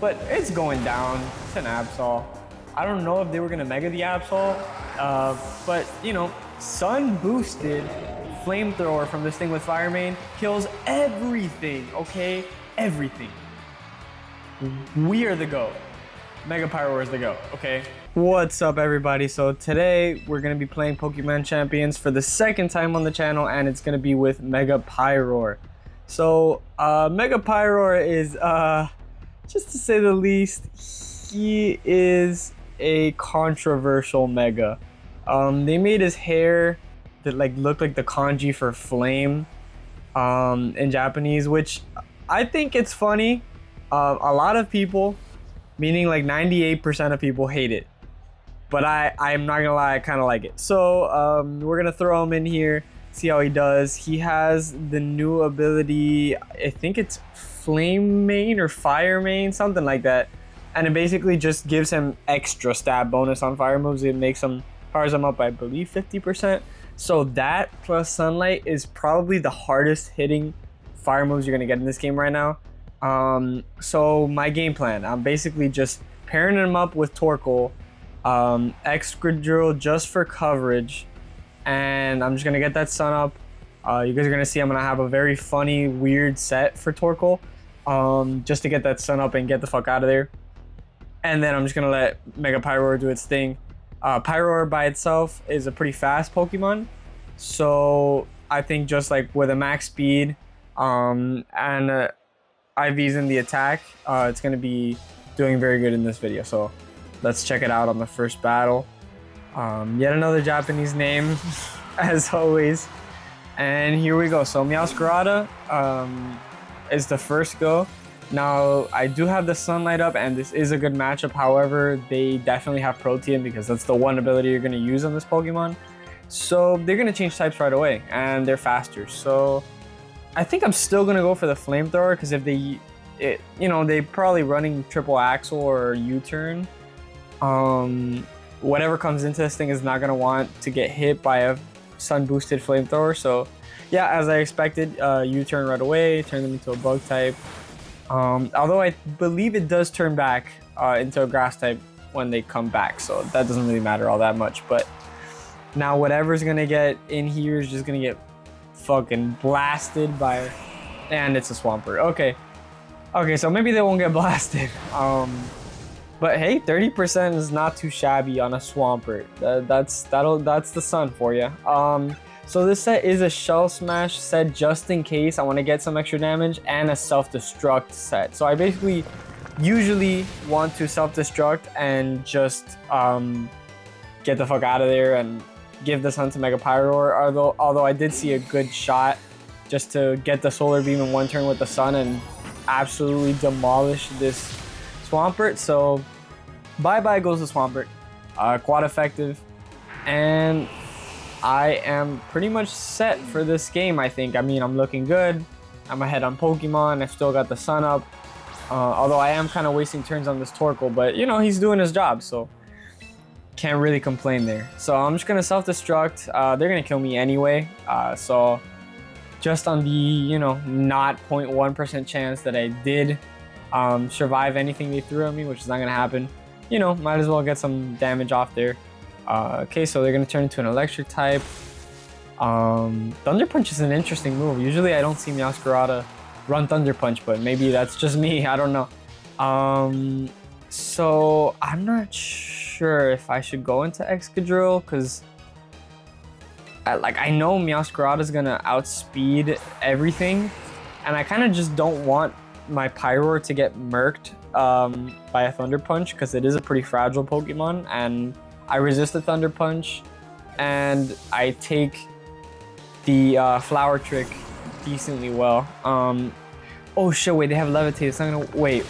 but it's going down. It's an Absol. I don't know if they were gonna Mega the Absol, but you know, Sun boosted Flamethrower from this thing with Fire Main kills everything, okay? Everything. We are the GOAT. Mega Pyroar is the GOAT, okay? What's up, everybody? So today we're gonna be playing Pokemon Champions for the second time on the channel, and it's gonna be with Mega Pyroar. So Mega Pyroar is, just to say the least, he is a controversial Mega. They made his hair that like looked like the kanji for flame in Japanese, which I think it's funny. A lot of people, meaning like 98% of people, hate it, but I'm not gonna lie, I kind of like it. So we're gonna throw him in here, see how he does. He has the new ability, I think it's Flame Main or Fire Main, something like that, and it basically just gives him extra stab bonus on fire moves. It makes him, powers him up by, I believe, 50%. So that plus Sunlight is probably the hardest hitting fire moves you're gonna get in this game right now. So my game plan, I'm basically just pairing him up with Torkoal, Excadrill just for coverage, and I'm just gonna get that Sun up. You guys are gonna see I'm gonna have a very funny, weird set for Torkoal, just to get that Sun up and get the fuck out of there. And then I'm just gonna let Mega Pyroar do its thing. Pyroar by itself is a pretty fast Pokemon, so I think just like with a max speed and IVs in the attack, it's going to be doing very good in this video. So let's check it out on the first battle. Yet another Japanese name, as always. And here we go. So Meowscarada is the first go. Now, I do have the Sunlight up, and this is a good matchup. However, they definitely have Protean because that's the one ability you're going to use on this Pokemon. So they're going to change types right away, and they're faster. So I think I'm still going to go for the Flamethrower because if they're probably running Triple Axle or U-Turn. Whatever comes into this thing is not going to want to get hit by a Sun-boosted Flamethrower. So yeah, as I expected, U-Turn right away, turn them into a Bug type. Although I believe it does turn back into a Grass type when they come back, so that doesn't really matter all that much. But now whatever's gonna get in here is just gonna get fucking blasted by, and it's a Swampert. Okay, so maybe they won't get blasted. But hey, 30% is not too shabby on a Swampert. That's the Sun for you. So this set is a Shell Smash set just in case I want to get some extra damage, and a self-destruct set. So I basically usually want to self-destruct and just get the fuck out of there and give the Sun to Mega Pyroar. Although I did see a good shot just to get the Solar Beam in one turn with the Sun and absolutely demolish this Swampert. So bye-bye goes the Swampert. Quad effective. And I am pretty much set for this game, I think. I mean, I'm looking good. I'm ahead on Pokemon. I've still got the Sun up. Although I am kind of wasting turns on this Torkoal, but you know, he's doing his job, so can't really complain there. So I'm just gonna self-destruct. They're gonna kill me anyway. So just on the, you know, not 0.1% chance that I did survive anything they threw at me, which is not gonna happen. You know, might as well get some damage off there. Okay, so they're going to turn into an electric type. Thunder Punch is an interesting move. Usually I don't see Meowscarada run Thunder Punch, but maybe that's just me. I don't know. So I'm not sure if I should go into Excadrill because I know Meowscarada is going to outspeed everything, and I kind of just don't want my Pyroar to get murked by a Thunder Punch because it is a pretty fragile Pokemon, and I resist the Thunder Punch, and I take the Flower Trick decently well. Oh shit, wait, they have Levitate. It's not gonna, wait.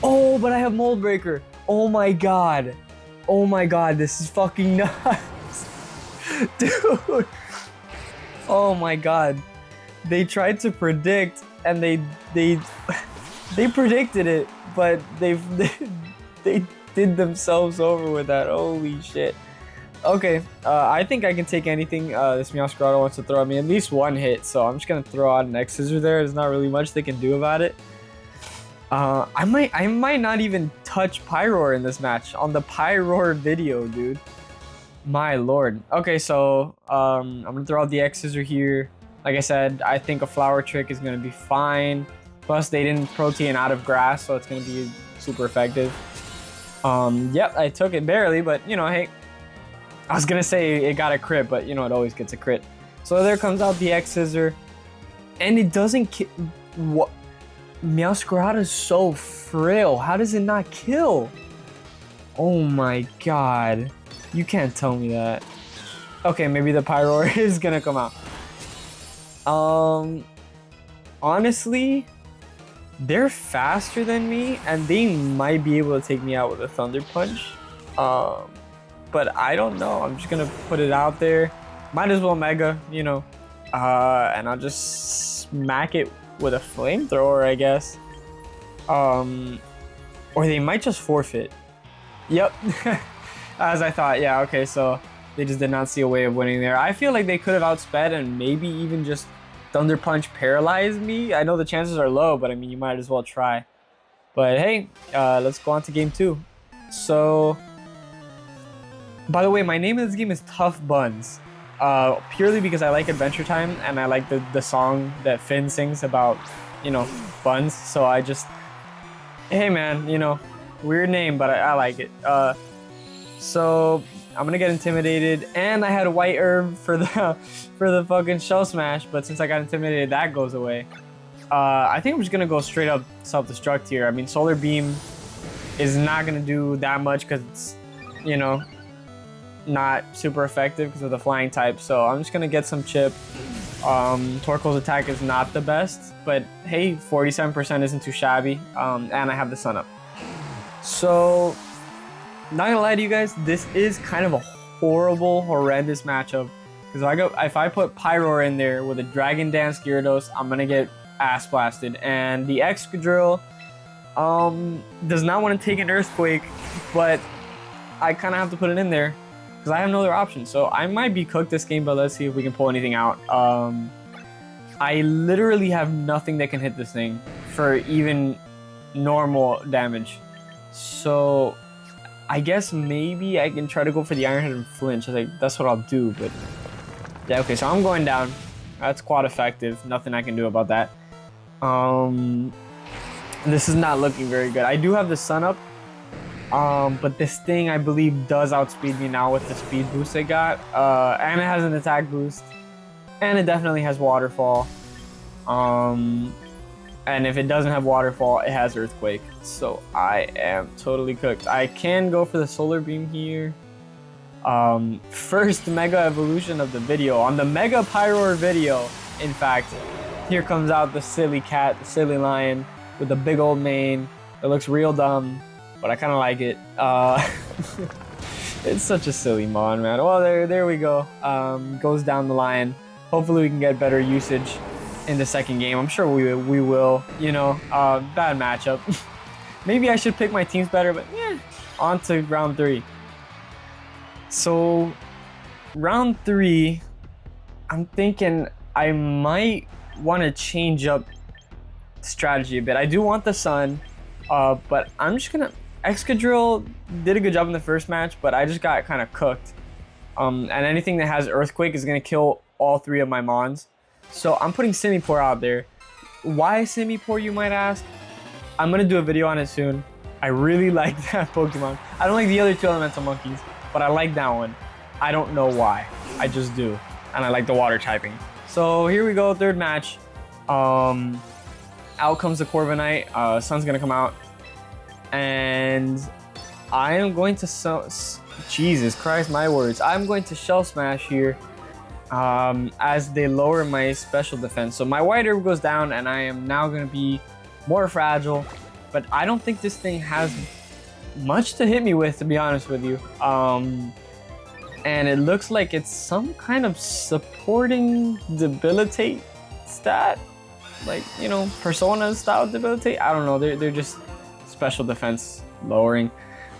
Oh, but I have Mold Breaker. Oh my god. Oh my god, this is fucking nuts. Dude. Oh my god. They tried to predict, and they predicted it, but they did themselves over with that. Holy shit. Okay, I think I can take anything this Meowscarada wants to throw at me. At least one hit, so I'm just gonna throw out an X-Scissor there. There's not really much they can do about it. I might not even touch Pyroar in this match on the Pyroar video, dude. My lord. Okay, so I'm gonna throw out the X scissor here. Like I said, I think a flower trick is gonna be fine. Plus, they didn't protein out of grass, so it's gonna be super effective. Yep, I took it barely, but you know, hey, I was gonna say it got a crit, but you know, it always gets a crit. So there comes out the X scissor, and it doesn't kill. What? Meowscarada is so frail. How does it not kill? Oh my god. You can't tell me that. Okay, maybe the Pyroar is gonna come out. Honestly, they're faster than me, and they might be able to take me out with a Thunder Punch. But I don't know. I'm just gonna put it out there. Might as well Mega, you know. And I'll just smack it with a Flamethrower, I guess. Or they might just forfeit. Yep. As I thought. Yeah, okay, so they just did not see a way of winning there. I feel like they could have outsped and maybe even just Thunder Punch paralyzed me. I know the chances are low, but I mean, you might as well try. But hey, let's go on to game 2. So, by the way, my name of this game is Tough Buns. Purely because I like Adventure Time and I like the song that Finn sings about, you know, buns. So I just, hey man, you know, weird name, but I like it. So I'm gonna get intimidated, and I had a white herb for the fucking Shell Smash, but since I got intimidated, that goes away. I think I'm just gonna go straight up self-destruct here. I mean, Solar Beam is not gonna do that much because it's, you know, not super effective because of the flying type, so I'm just gonna get some chip. Torkoal's attack is not the best, but hey, 47% isn't too shabby, and I have the Sun Up. So, not gonna lie to you guys, this is kind of a horrendous matchup, because if I put Pyroar in there with a Dragon Dance Gyarados, I'm gonna get ass blasted, and the Excadrill does not want to take an Earthquake, but I kind of have to put it in there because I have no other option. So I might be cooked this game, but let's see if we can pull anything out. I literally have nothing that can hit this thing for even normal damage. So I guess maybe I can try to go for the Iron Head and flinch. I think that's what I'll do, but yeah, okay, so I'm going down. That's quite effective. Nothing I can do about that. This is not looking very good. I do have the Sun Up. But this thing, I believe, does outspeed me now with the speed boost it got. And it has an attack boost. And it definitely has Waterfall. And if it doesn't have Waterfall, it has Earthquake. So I am totally cooked. I can go for the Solar Beam here. First Mega Evolution of the video. On the Mega Pyroar video, in fact, here comes out the silly cat, the silly lion, with the big old mane. It looks real dumb, but I kind of like it. It's such a silly mon, man. Well, there we go. Goes down the line. Hopefully we can get better usage in the second game. I'm sure we will. You know, bad matchup. Maybe I should pick my teams better, but yeah. On to round 3. So, round 3, I'm thinking I might want to change up strategy a bit. I do want the Sun, but I'm just gonna... Excadrill did a good job in the first match, but I just got kind of cooked. And anything that has Earthquake is gonna kill all 3 of my Mons. So I'm putting Simipour out there. Why Simipour, you might ask? I'm gonna do a video on it soon. I really like that Pokemon. I don't like the other 2 Elemental Monkeys, but I like that one. I don't know why. I just do. And I like the water typing. So here we go, 3rd match. Out comes the Corviknight. Sun's gonna come out. And I am going to... Jesus Christ, my words. I'm going to Shell Smash here as they lower my special defense. So my White Herb goes down, and I am now going to be more fragile. But I don't think this thing has much to hit me with, to be honest with you. And it looks like it's some kind of supporting debilitate stat. Like, you know, Persona style debilitate. I don't know. They're just special defense lowering.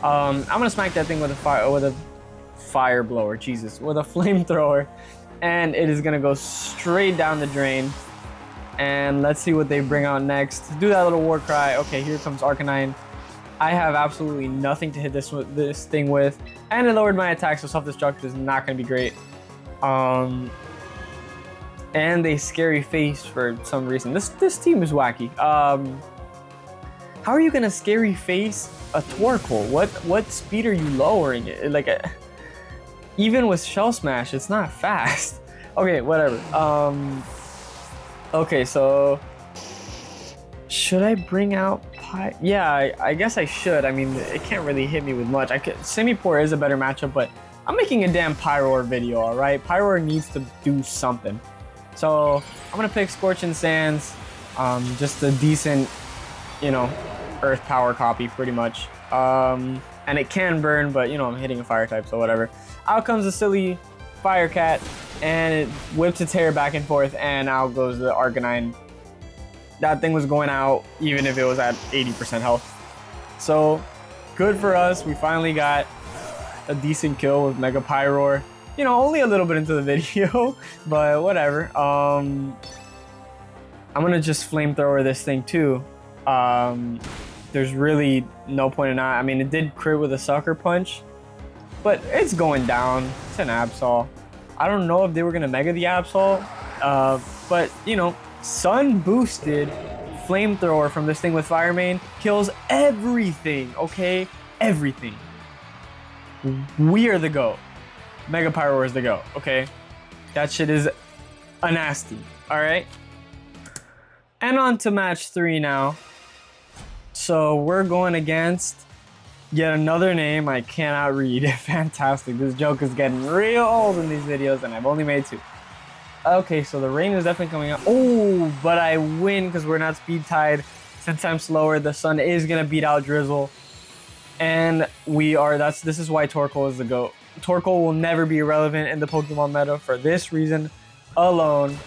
I'm gonna smack that thing with a fire blower. Jesus, with a flamethrower, and it is gonna go straight down the drain. And let's see what they bring out next. Do that little war cry. Okay, here comes Arcanine. I have absolutely nothing to hit this thing with, and it lowered my attack, so self-destruct is not going to be great. And a scary face for some reason. This team is wacky. How are you gonna scary face a Torkoal? What speed are you lowering it? Like, even with Shell Smash, it's not fast. Okay, whatever. Okay, so should I bring out Yeah, I guess I should. I mean, it can't really hit me with much. Simipour is a better matchup, but I'm making a damn Pyroar video, all right? Pyroar needs to do something. So I'm gonna pick Scorching Sands, just a decent, you know, Earth Power copy, pretty much. And it can burn, but you know, I'm hitting a Fire type, so whatever. Out comes a silly Fire Cat, and it whips its hair back and forth, and out goes the Arcanine. That thing was going out, even if it was at 80% health. So good for us. We finally got a decent kill with Mega Pyroar. You know, only a little bit into the video, but whatever. I'm gonna just flamethrower this thing too. There's really no point in that. I mean, it did crit with a Sucker Punch, but it's going down. It's an Absol. I don't know if they were gonna Mega the Absol, but you know, Sun boosted flamethrower from this thing with Fire Main kills everything, okay? Everything. We are the GOAT. Mega Pyroar is the GOAT, okay? That shit is a nasty, all right? And on to match 3 now. So we're going against yet another name I cannot read. Fantastic. This joke is getting real old in these videos, and I've only made 2. Okay, so the rain is definitely coming out. Oh, but I win because we're not speed tied. Since I'm slower, the sun is gonna beat out Drizzle. And we are, this is why Torkoal is the GOAT. Torkoal will never be irrelevant in the Pokemon meta for this reason alone.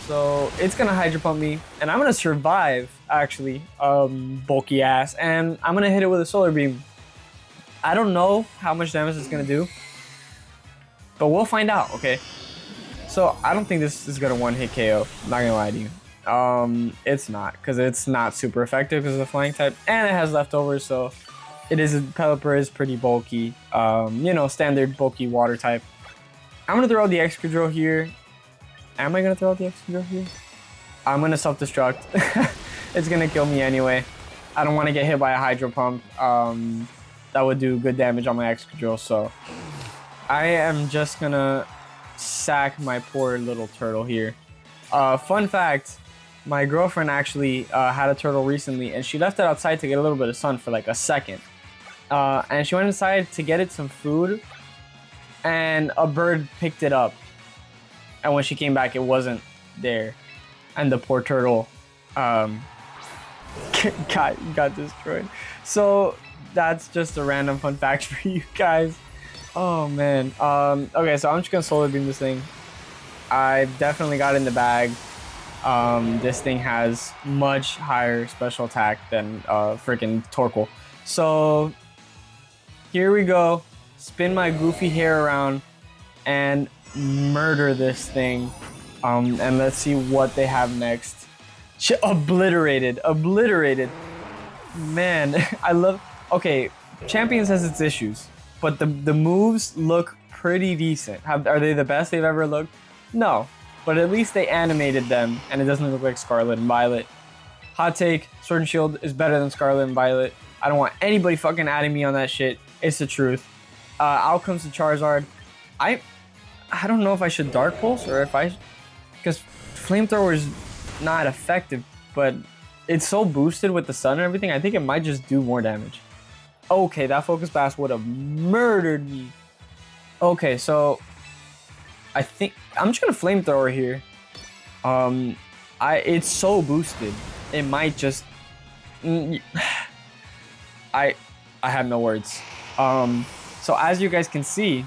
So it's gonna Hydro Pump me, and I'm gonna survive, actually, bulky ass, and I'm gonna hit it with a Solar Beam. I don't know how much damage it's gonna do, but we'll find out, okay? So I don't think this is gonna one-hit KO, I'm not gonna lie to you. It's not, because it's not super effective because of the flying type, and it has leftovers, so Pelipper is pretty bulky. You know, standard bulky water type. I'm gonna throw out the Excadrill here. Am I gonna throw out the Excadrill here? I'm gonna self-destruct. It's gonna kill me anyway. I don't want to get hit by a Hydro Pump. That would do good damage on my Excadrill, so I am just gonna sack my poor little turtle here. Fun fact, my girlfriend actually had a turtle recently, and she left it outside to get a little bit of sun for like a second. And she went inside to get it some food, and a bird picked it up. And when she came back, it wasn't there. And the poor turtle got destroyed. So that's just a random fun fact for you guys. Oh man. Okay, so I'm just gonna Solar Beam this thing. I've definitely got in the bag. This thing has much higher special attack than freaking Torkoal. So here we go. Spin my goofy hair around and murder this thing. And let's see what they have next. Obliterated. Man, I love... Okay, Champions has its issues, but the moves look pretty decent. Are they the best they've ever looked? No, but at least they animated them, and it doesn't look like Scarlet and Violet. Hot take, Sword and Shield is better than Scarlet and Violet. I don't want anybody fucking adding me on that shit. It's the truth. Out comes the Charizard. I don't know if I should Dark Pulse or if I... Because Flamethrower is not effective, but it's so boosted with the sun and everything, I think it might just do more damage. Okay, that Focus Blast would have murdered me. Okay, so I think I'm just gonna Flamethrower here. It's so boosted. It might just... I have no words. So as you guys can see,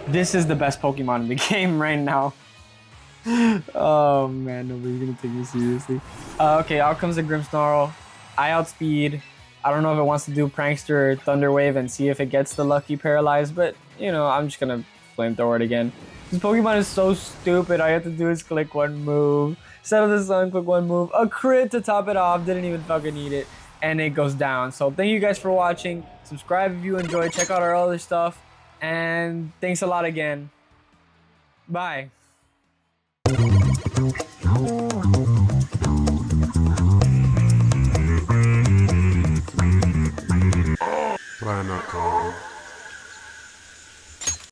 this is the best Pokemon in the game right now. Oh man, nobody's gonna take me seriously. Okay, out comes the Grimmsnarl. I outspeed. I don't know if it wants to do Prankster or Thunder Wave and see if it gets the lucky Paralyze, but you know, I'm just gonna Flamethrower it again. This Pokemon is so stupid. All you have to do is click one move. Set of the sun, quick one move. A crit to top it off. Didn't even fucking need it. And it goes down. So thank you guys for watching. Subscribe if you enjoyed. Check out our other stuff. And thanks a lot again. Bye. Planakong.